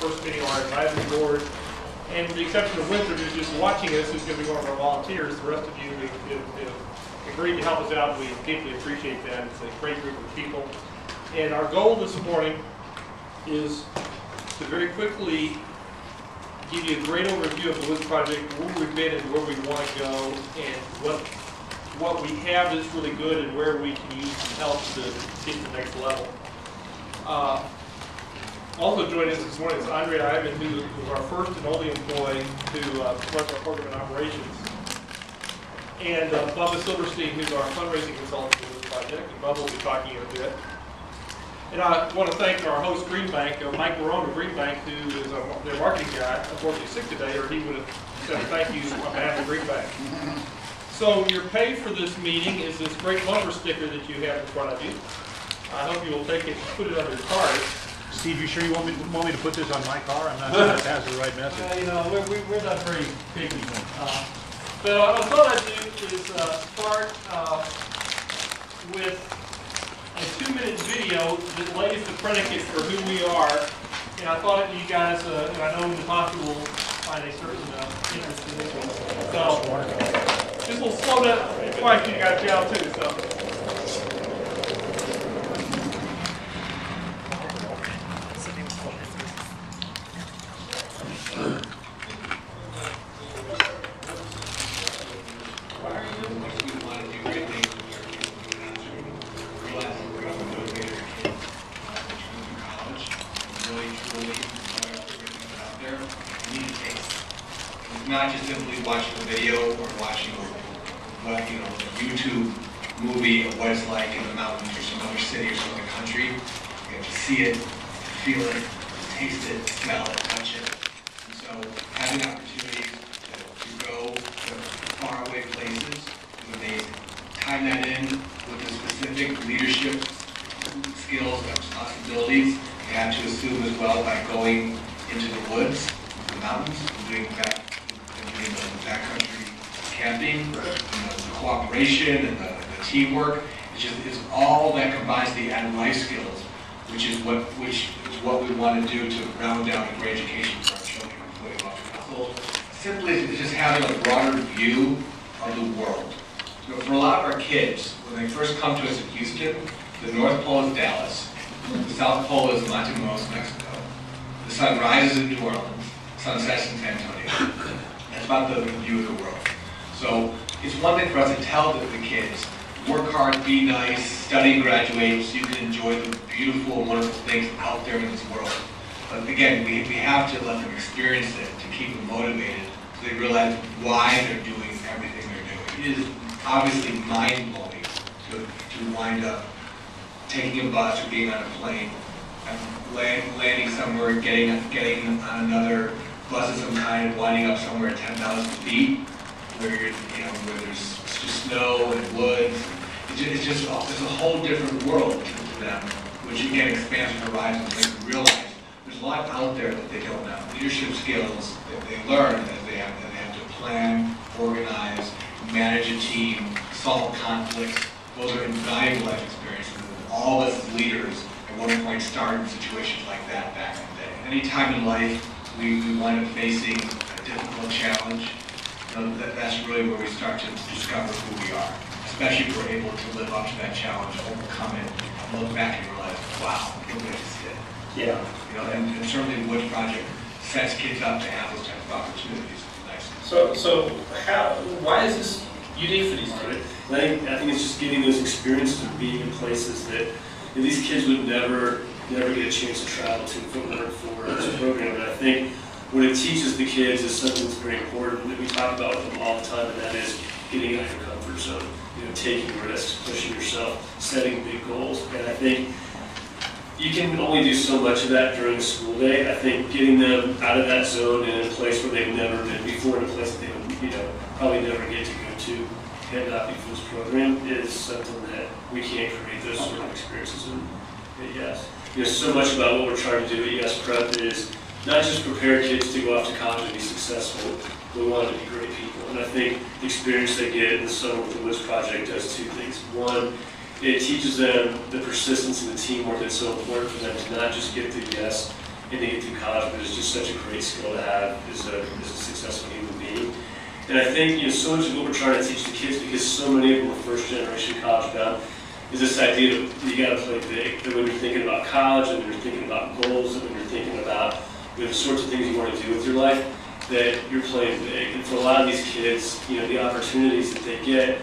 first meeting on our advisory board. And with the exception of Winthrop, who's just watching us, who's going to be one of our volunteers, the rest of you have agreed to help us out. We deeply appreciate that. It's a great group of people. And our goal this morning is to very quickly give you a great overview of the Woods Project, where we've been and where we want to go, and what we have is really good and where we can use some help to get to the next level. Also joining us this morning is Andrea Ivan, who was our first and only employee to run our program and operations. And Bubba Silverstein, who's our fundraising consultant for this project, and Bubba will be talking in a bit. And I want to thank our host, Greenbank, Mike Barone of Greenbank, who is their marketing guy. Unfortunately, sick today, or he would have said thank you on behalf of Greenbank. So your pay for this meeting is this great bumper sticker that you have in front of you. I hope you will take it and put it on your card. Steve, you sure you want me to put this on my car? I'm not sure that has the right message. You know, we're not very picky. So what I thought I'd do is start with a 2-minute video that lays the predicate for who we are. And I thought you guys, and I know Natasha will find a certain interest in this one. So this will slow down twice you got down too. So. Not just simply watching a video or watching a YouTube movie of what it's like in the mountains or some other city or some other country. You have to see it, feel it, taste it, smell it, touch it. And so having opportunities to go to faraway places is amazing. Tying that in with the specific leadership skills and responsibilities you have to assume as well by going into the woods, the mountains, and doing backcountry camping, the cooperation and the teamwork. It's all that combines the added life skills, which is what we want to do to round out a great education for our children. So simply, it's just having a broader view of the world. So for a lot of our kids, when they first come to us in Houston, the North Pole is Dallas, the South Pole is Matamoros, Mexico. The sun rises in New Orleans, sun sets in San Antonio. That's about the view of the world. So it's one thing for us to tell the kids, work hard, be nice, study, graduate, so you can enjoy the beautiful and wonderful things out there in this world. But again, we have to let them experience it to keep them motivated so they realize why they're doing everything they're doing. It is obviously mind-blowing to wind up taking a bus or being on a plane and landing somewhere, getting on another bus of some kind and winding up somewhere at 10,000 feet, where where there's just snow and woods. It's a whole different world to them, which again expands their horizons and makes them realize there's a lot out there that they don't know. Leadership skills that they learn as they have to plan, organize, manage a team, solve conflicts. Those are invaluable life experiences. All of us as leaders at one point started in situations like that back in the day. Any time in life we wind up facing a difficult challenge, that's really where we start to discover who we are, especially if we're able to live up to that challenge, overcome it, and look back and realize, wow, look what I just did. Yeah. And certainly the Woods Project sets kids up to have those types of opportunities. Nice. So why is this unique for these kids? I think it's just getting those experiences of being in places that these kids would never get a chance to travel to for this program. And I think what it teaches the kids is something that's very important that we talk about with them all the time, and that is getting out of your comfort zone, taking risks, pushing yourself, setting big goals. And I think you can only do so much of that during a school day. I think getting them out of that zone and in a place where they've never been before, in a place that they would probably never get to go to, and not be for this program, is something that we can't create those sort of experiences in. Yes. So much about what we're trying to do at ES Prep is not just prepare kids to go off to college and be successful, but we want them to be great people. And I think the experience they get in the summer with the Woods Project does two things. One, it teaches them the persistence and the teamwork that's so important for them to not just get through yes and to get through college, but it's just such a great skill to have as a successful human being. And I think, so much of what we're trying to teach the kids, because so many of them are first generation college bound, is this idea that you got to play big. That when you're thinking about college, and when you're thinking about goals, and when you're thinking about the sorts of things you want to do with your life, that you're playing big. And for a lot of these kids, the opportunities that they get,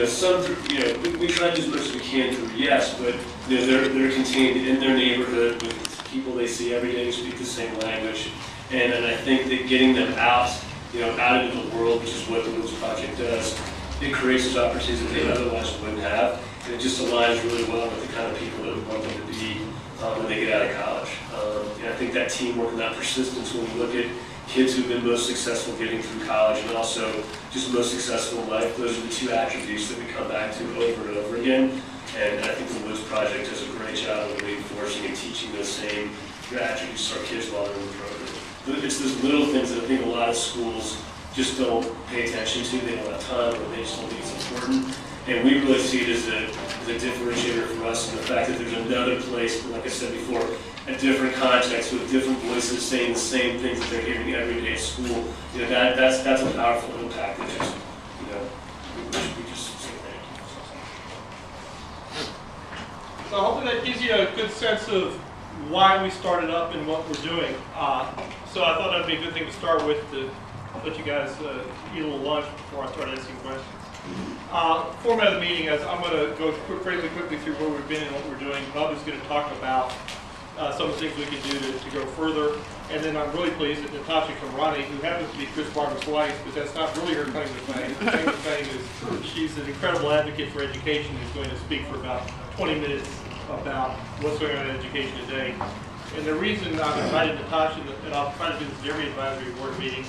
some through, we try to do as much as we can through yes, but they're contained in their neighborhood with people they see every day who speak the same language. And I think that getting them out, out into the world, which is what the Woods Project does, it creates those opportunities that they otherwise wouldn't have. And it just aligns really well with the kind of people that we want them to be when they get out of college. And I think that teamwork and that persistence, when we look at kids who've been most successful getting through college and also just most successful in life, those are the two attributes that we come back to over and over again. And I think the Woods Project does a great job of reinforcing and teaching those same attributes to our kids while they're in the program. But it's those little things that I think a lot of schools just don't pay attention to. They don't have time, or they just don't think it's important. And we really see it as a differentiator for us, and the fact that there's another place, like I said before, a different context with different voices saying the same things that they're hearing every day at school. That's a powerful impact. That just, we just say thank you. So hopefully that gives you a good sense of why we started up and what we're doing. So I thought that would be a good thing to start with, to let you guys eat a little lunch before I start asking questions. Format of the meeting is I'm going to go fairly quickly through where we've been and what we're doing, but I'm just going to talk about some of the things we can do to go further. And then I'm really pleased that Natasha Kamrani, who happens to be Chris Barber's wife, but that's not really her claim to fame. Her claim to fame is she's an incredible advocate for education, who's going to speak for about 20 minutes about what's going on in education today. And the reason I've invited Natasha, and I'll try to do this at every advisory board meeting,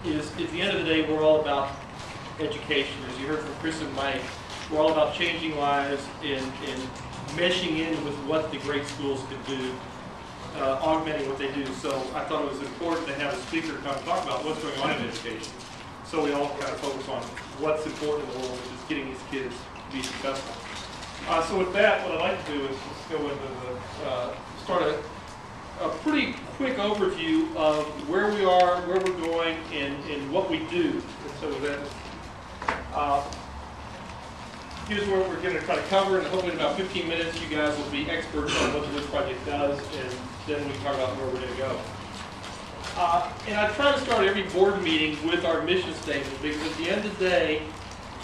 is at the end of the day, we're all about education. As you heard from Chris and Mike, we're all about changing lives and meshing in with what the great schools can do, augmenting what they do. So I thought it was important to have a speaker come talk about what's going on in education. So we all kind of focus on what's important in the world, which is getting these kids to be successful. So with that, what I'd like to do is just go into start a pretty quick overview of where we are, where we're going, and what we do. And so with that, here's what we're going to try to cover, and hopefully in about 15 minutes you guys will be experts on what the Woods Project does, and then we can talk about where we're going to go. And I try to start every board meeting with our mission statement, because at the end of the day,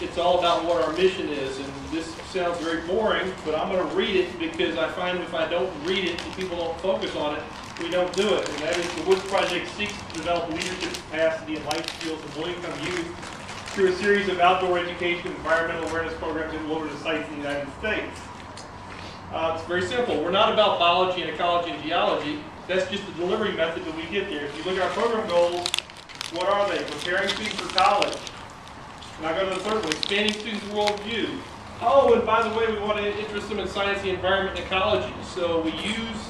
it's all about what our mission is. And this sounds very boring, but I'm going to read it, because I find if I don't read it and people don't focus on it, we don't do it. And that is, the Woods Project seeks to develop leadership capacity and life skills of low-income youth through a series of outdoor education, environmental awareness programs in over the sites in the United States. It's very simple. We're not about biology and ecology and geology. That's just the delivery method that we get there. If you look at our program goals, what are they? Preparing students for college. And I go to the third one, expanding students' worldview. Oh, and by the way, we want to interest them in science, the environment, and ecology. So we use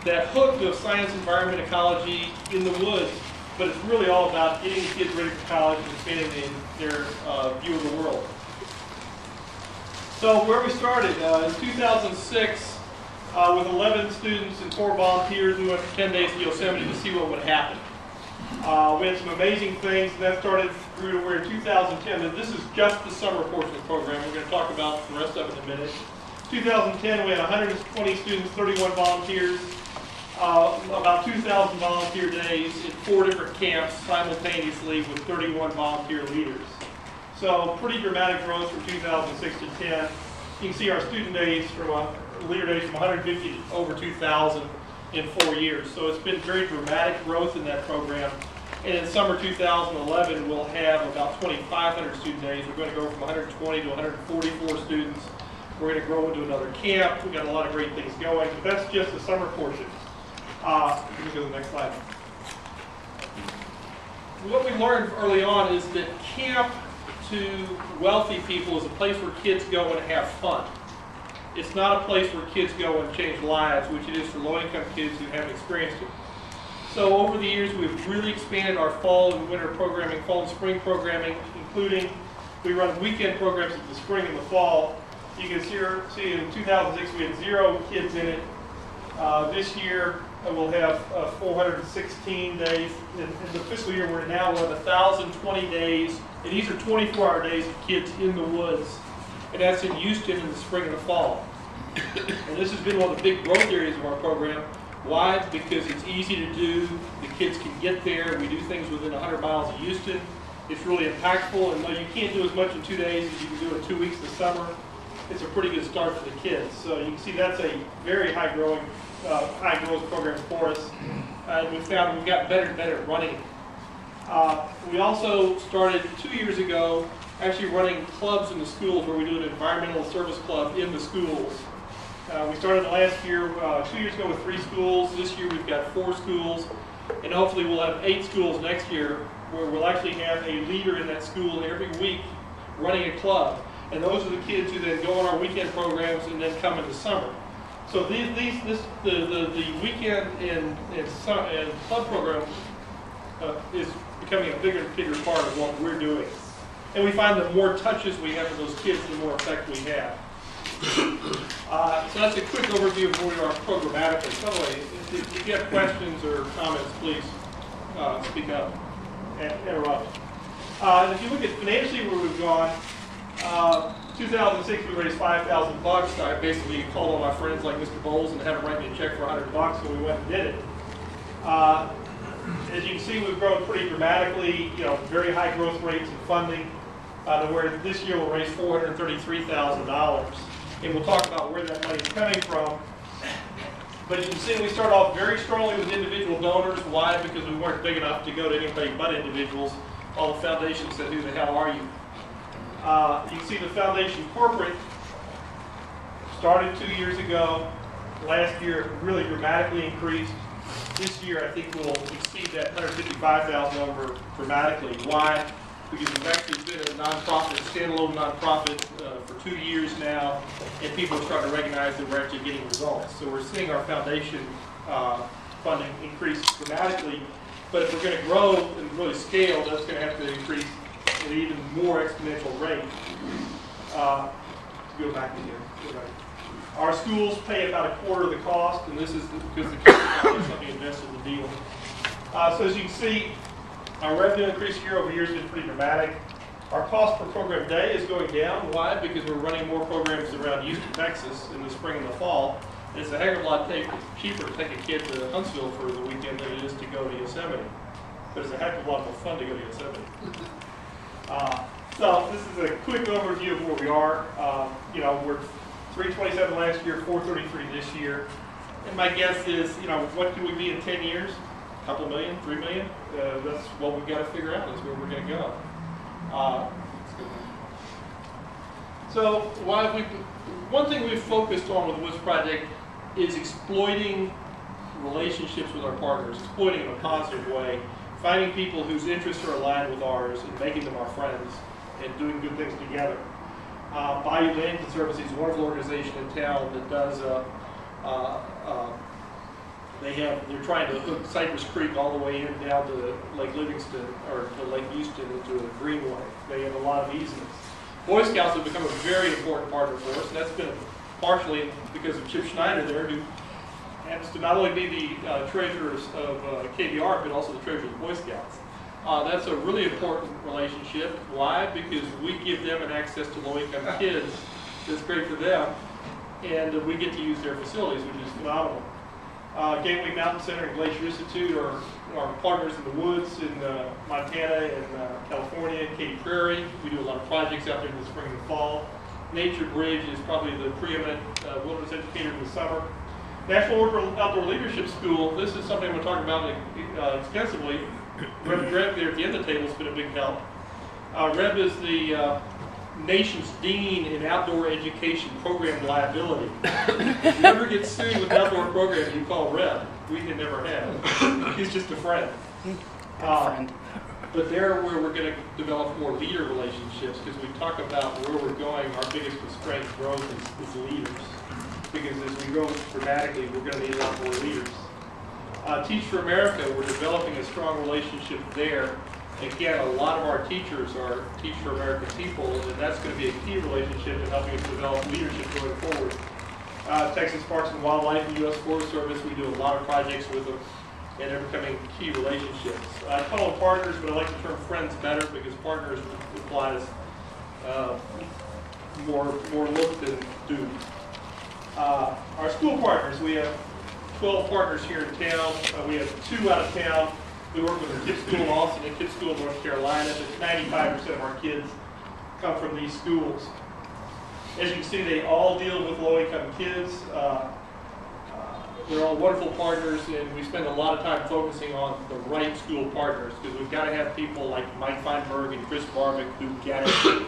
that hook of science, environment, ecology in the woods, but it's really all about getting kids ready for college and expanding their view of the world. So where we started, in 2006, with 11 students and 4 volunteers, we went for 10 days to Yosemite to see what would happen. We had some amazing things, and that started through to where in 2010, and this is just the summer portion of the program. We're going to talk about the rest of it in a minute. 2010, we had 120 students, 31 volunteers, about 2,000 volunteer days in 4 different camps simultaneously with 31 volunteer leaders. So pretty dramatic growth from 2006 to 10. You can see our student days leader days from 150 to over 2,000 in 4 years. So it's been very dramatic growth in that program. And in summer 2011, we'll have about 2,500 student days. We're going to go from 120 to 144 students. We're going to grow into another camp. We've got a lot of great things going, but that's just the summer portion. Let me go to the next slide. What we learned early on is that camp to wealthy people is a place where kids go and have fun. It's not a place where kids go and change lives, which it is for low-income kids who haven't experienced it. So over the years, we've really expanded our fall and winter programming, fall and spring programming, including we run weekend programs in the spring and the fall. You can see in 2006 we had 0 kids in it. This year we'll have 416 days. In the fiscal year we're in now, we'll have 1,020 days. And these are 24-hour days of kids in the woods. And that's in Houston in the spring and the fall. And this has been one of the big growth areas of our program. Why? Because it's easy to do. The kids can get there. We do things within 100 miles of Houston. It's really impactful. And though you can't do as much in 2 days as you can do in 2 weeks this summer, it's a pretty good start for the kids. So you can see that's a very high growth program for us. And we found we've gotten better and better at running it. We also started 2 years ago actually running clubs in the schools where we do an environmental service club in the schools. We started last year, 2 years ago, with 3 schools. This year we've got 4 schools. And hopefully we'll have 8 schools next year where we'll actually have a leader in that school every week running a club. And those are the kids who then go on our weekend programs and then come in the summer. So the weekend and club program is becoming a bigger and bigger part of what we're doing. And we find the more touches we have with those kids, the more effect we have. So that's a quick overview of where we are programmatically. By the way, if you have questions or comments, please speak up and interrupt. And if you look at financially where we've gone, 2006 we raised $5,000. I basically called all my friends like Mr. Bowles and had them write me a check for $100, and we went and did it. As you can see, we've grown pretty dramatically. Very high growth rates in funding. To where this year we'll raise $433,000, and we'll talk about where that money is coming from. But you can see we start off very strongly with individual donors. Why? Because we weren't big enough to go to anybody but individuals. All the foundations said, "Who the hell are you?" You can see the foundation corporate started 2 years ago. Last year, really dramatically increased. This year, I think we'll exceed that $155,000 number dramatically. Why? Because we've actually been a nonprofit, standalone nonprofit for 2 years now, and people are starting to recognize that we're actually getting results. So we're seeing our foundation funding increase dramatically. But if we're going to grow and really scale, that's going to have to increase at an even more exponential rate. Go back again. Our schools pay about a quarter of the cost, and this is because the kids have something invested in the deal. So as you can see, our revenue increase year over year has been pretty dramatic. Our cost per program day is going down. Why? Because we're running more programs around Houston, Texas in the spring and the fall. And it's a heck of a lot cheaper to take a kid to Huntsville for the weekend than it is to go to Yosemite. But it's a heck of a lot more fun to go to Yosemite. So this is a quick overview of where we are. We're 327 last year, 433 this year. And my guess is, what could we be in 10 years? A couple million, 3 million? That's what we've got to figure out, is where we're going to go. So one thing we've focused on with the Woods Project is exploiting relationships with our partners, exploiting in a positive way, finding people whose interests are aligned with ours and making them our friends and doing good things together. Bayou Management Services is a wonderful organization in town that does they're trying to hook Cypress Creek all the way in down to Lake Livingston or to Lake Houston into a greenway. They have a lot of easements. Boy Scouts have become a very important partner for us, and that's been partially because of Chip Schneider there, who happens to not only be the treasurer of KBR, but also the treasurer of the Boy Scouts. That's a really important relationship. Why? Because we give them an access to low-income kids that's great for them, and we get to use their facilities, which is phenomenal. Gateway Mountain Center and Glacier Institute are partners in the woods in Montana and California, Katy Prairie. We do a lot of projects out there in the spring and the fall. Nature Bridge is probably the preeminent wilderness educator in the summer. National Outdoor Leadership School, this is something I'm going to talk about extensively. Reb there at the end of the table has been a big help. Reb is the nation's dean in outdoor education program liability. If you ever get sued with an outdoor program, you call Reb. We can never have. He's just a friend. But they're where we're going to develop more leader relationships, because we talk about where we're going. Our biggest constraint to growth is leaders. Because as we grow dramatically, we're going to need a lot more leaders. Teach for America, we're developing a strong relationship there. Again, a lot of our teachers are Teach for America people, and that's going to be a key relationship in helping us develop leadership going forward. Texas Parks and Wildlife and U.S. Forest Service. We do a lot of projects with them, and they're becoming key relationships. I call them partners, but I like the term friends better because partners implies more look than do. Our school partners, we have 12 partners here in town. We have 2 out of town. We work with a kids school in Austin and kids school in North Carolina, but 95% of our kids come from these schools. As you can see, they all deal with low-income kids. They're all wonderful partners, and we spend a lot of time focusing on the right school partners because we've got to have people like Mike Feinberg and Chris Barbick who get it,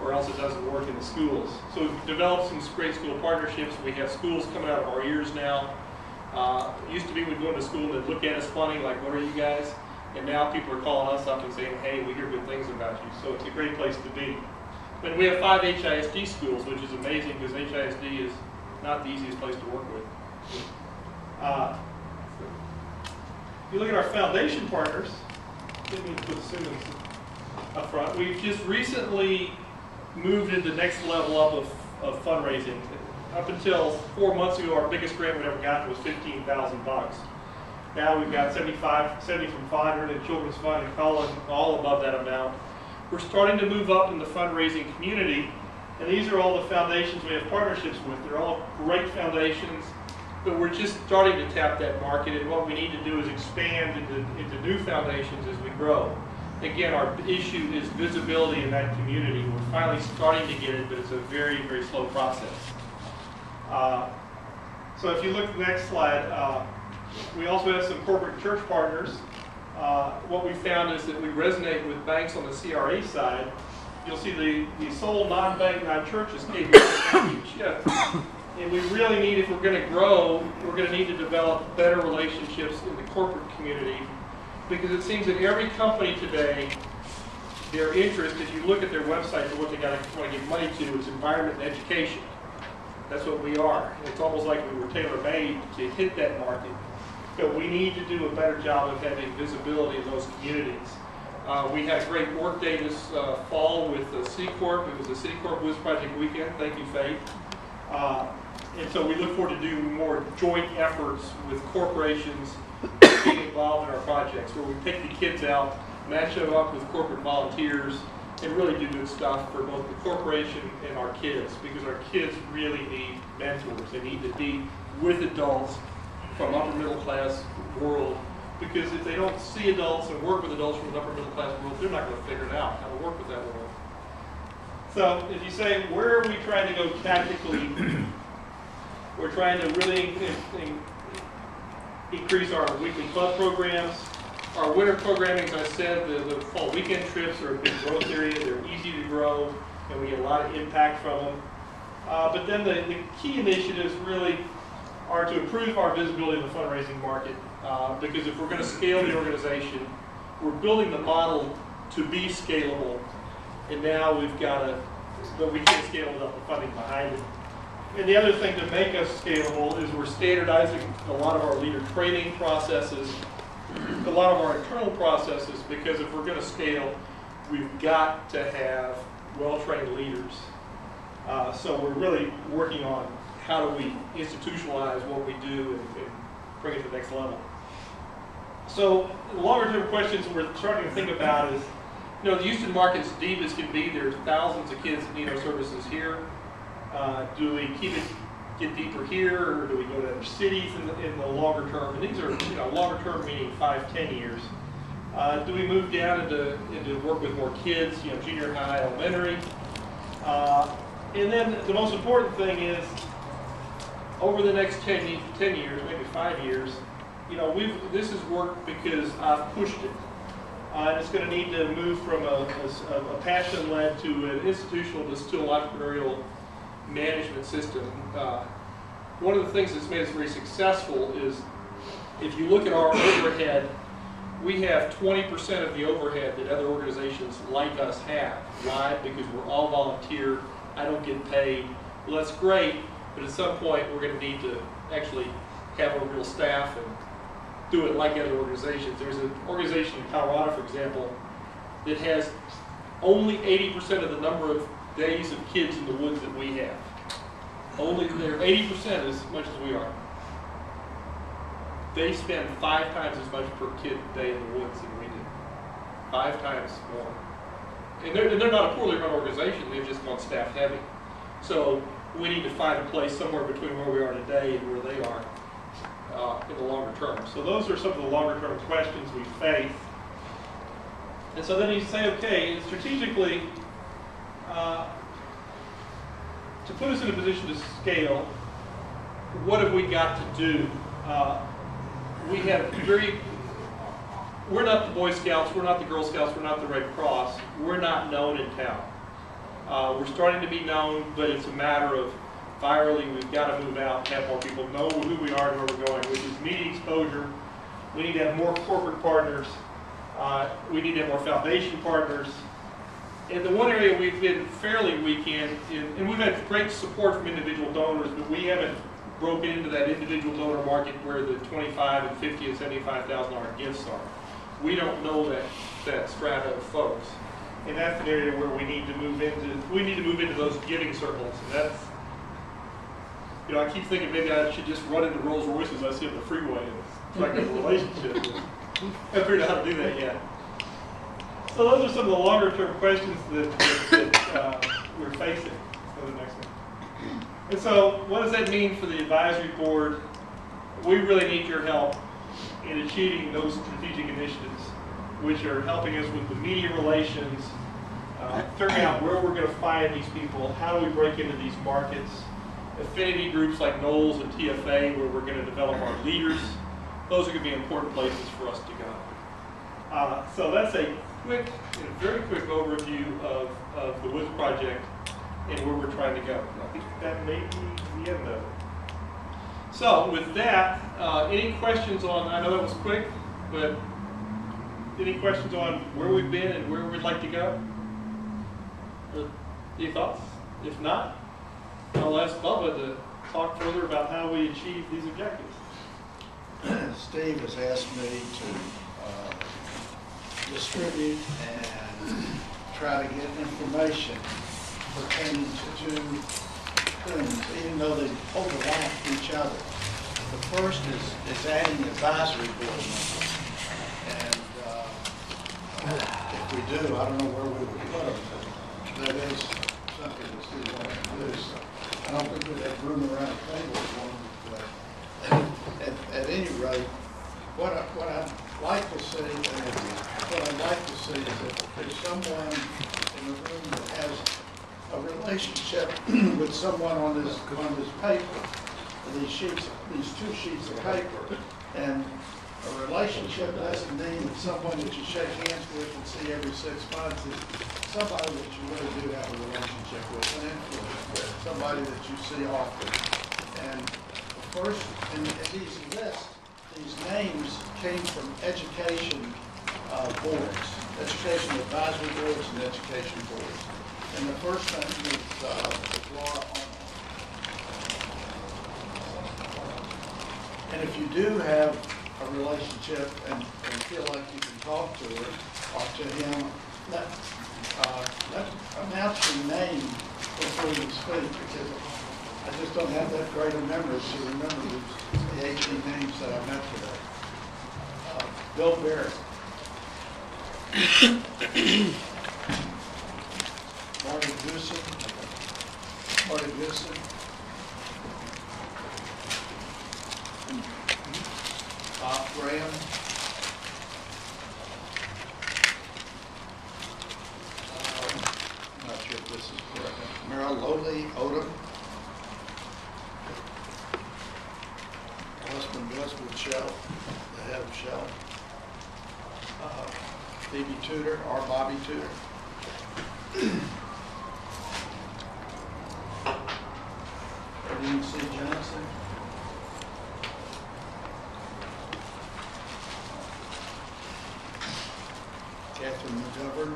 or else it doesn't work in the schools. So we've developed some great school partnerships. We have schools coming out of our ears now. It used to be we'd go into school and they'd look at us funny, like, what are you guys? And now people are calling us up and saying, hey, we hear good things about you. So it's a great place to be. And we have 5 HISD schools, which is amazing because HISD is not the easiest place to work with. If you look at our foundation partners, let me put Simmons up front. We've just recently moved into the next level up of fundraising. Up until 4 months ago, our biggest grant we ever got was $15,000. Now we've got 70 from 500 in Children's Fund and Collin, all above that amount. We're starting to move up in the fundraising community, and these are all the foundations we have partnerships with. They're all great foundations, but we're just starting to tap that market, and what we need to do is expand into new foundations as we grow. Again, our issue is visibility in that community. We're finally starting to get it, but it's a very, very slow process. So if you look at the next slide, we also have some corporate church partners. What we found is that we resonate with banks on the CRA side. You'll see the sole non-bank, non-churches came shift. And we really need, if we're going to grow, we're going to need to develop better relationships in the corporate community, because it seems that every company today, their interest, if you look at their website for what they want to give money to, is environment and education. That's what we are. It's almost like we were tailor-made to hit that market. But we need to do a better job of having visibility in those communities. We had a great work day this fall with the C Corp. It was the City Corp Wiz Project weekend. Thank you, Faith. And so we look forward to doing more joint efforts with corporations being involved in our projects, where we pick the kids out, match them up with corporate volunteers, and really do good stuff for both the corporation and our kids, because our kids really need mentors. They need to be with adults from upper middle class world, because if they don't see adults and work with adults from the upper middle class world, they're not going to figure it out how to work with that world. So if you say, where are we trying to go tactically? We're trying to really increase our weekly club programs. Our winter programming, as I said, the fall weekend trips are a big growth area. They're easy to grow, and we get a lot of impact from them. But then the key initiatives really are to improve our visibility in the fundraising market, because if we're going to scale the organization, we're building the model to be scalable, and now we've got to, but we can't scale without the funding behind it. And the other thing to make us scalable is we're standardizing a lot of our leader training processes, a lot of our internal processes, because if we're going to scale, we've got to have well-trained leaders. So we're really working on how do we institutionalize what we do and bring it to the next level. So the longer-term questions we're starting to think about is, you know, the Houston market's deep as can be. There's thousands of kids that need our services here. Do we get deeper here, or do we go to other cities in the longer term? And these are, you know, longer term meaning 5-10 years. Do we move down into work with more kids, you know, junior high, elementary? And then the most important thing is, over the next 10 years, maybe 5 years, you know, this is work because I've pushed it. And it's going to need to move from a passion-led to an institutional, still entrepreneurial management system. One of the things that's made us very successful is, if you look at our overhead, we have 20% of the overhead that other organizations like us have. Why? Because we're all volunteer. I don't get paid. Well, that's great, but at some point we're going to need to actually have a real staff and do it like other organizations. There's an organization in Colorado, for example, that has only 80% of the number of days of kids in the woods that we have. Only they're 80% as much as we are. They spend 5 times as much per kid a day in the woods than we do. 5 times more. And they're not a poorly run organization, they've just gone staff heavy. So we need to find a place somewhere between where we are today and where they are in the longer term. So those are some of the longer term questions we face. And so then you say, okay, strategically, to put us in a position to scale, what have we got to do? We have we're not the Boy Scouts, we're not the Girl Scouts, we're not the Red Cross. We're not known in town. We're starting to be known, but it's a matter of virally, we've got to move out, have more people know who we are and where we're going, which is media exposure. We need to have more corporate partners. We need to have more foundation partners. And the one area we've been fairly weak in, and we've had great support from individual donors, but we haven't broken into that individual donor market where the $25,000 and $50,000 and $75,000 gifts are. We don't know that strata of folks. And that's an area where we need to move into those giving circles. And that's, you know, I keep thinking maybe I should just run into Rolls Royces I see on the freeway and strike up a relationship. I haven't figured out how to do that yet. So those are some of the longer term questions that we're facing. Go to the next one. And so what does that mean for the advisory board? We really need your help in achieving those strategic initiatives, which are helping us with the media relations, figuring out where we're going to find these people, how do we break into these markets, affinity groups like Knowles and TFA where we're going to develop our leaders. Those are going to be important places for us to go. So that's a very quick overview of the Woods Project and where we're trying to go. I think that may be the end of it. So with that, any questions on, I know that was quick, but any questions on where we've been and where we'd like to go? Any thoughts? If not, I'll ask Bubba to talk further about how we achieve these objectives. Steve has asked me to distribute and try to get information pertaining to 2 things, even though they overlap each other. The first is adding advisory board members. And if we do, I don't know where we would put them. That is something that Steve wants to do. So I don't think we'd have room around the table for them. At any rate, what I'd like to see, is that there's someone in the room that has a relationship with someone on this paper, these 2 sheets of paper, and a relationship doesn't mean that someone that you shake hands with and see every 6 months is somebody that you really do have a relationship with, an influence with, somebody that you see often. And first, in these lists, these names came from education boards, education advisory boards and education boards. And the first name is Laura Arnold. And if you do have a relationship and feel like you can talk to her or to him, announce your name before you speak, because I just don't have that great a memory to remember the 18 names that I met today. Bill Barrett. Marty Goosen. Bob Graham. I'm not sure if this is correct. Merrill Lowley Odom. Husband Westwood Shell, the head of Shell. Phoebe Tudor, or Bobby Tudor. Irene C. Johnson. Catherine McGovern.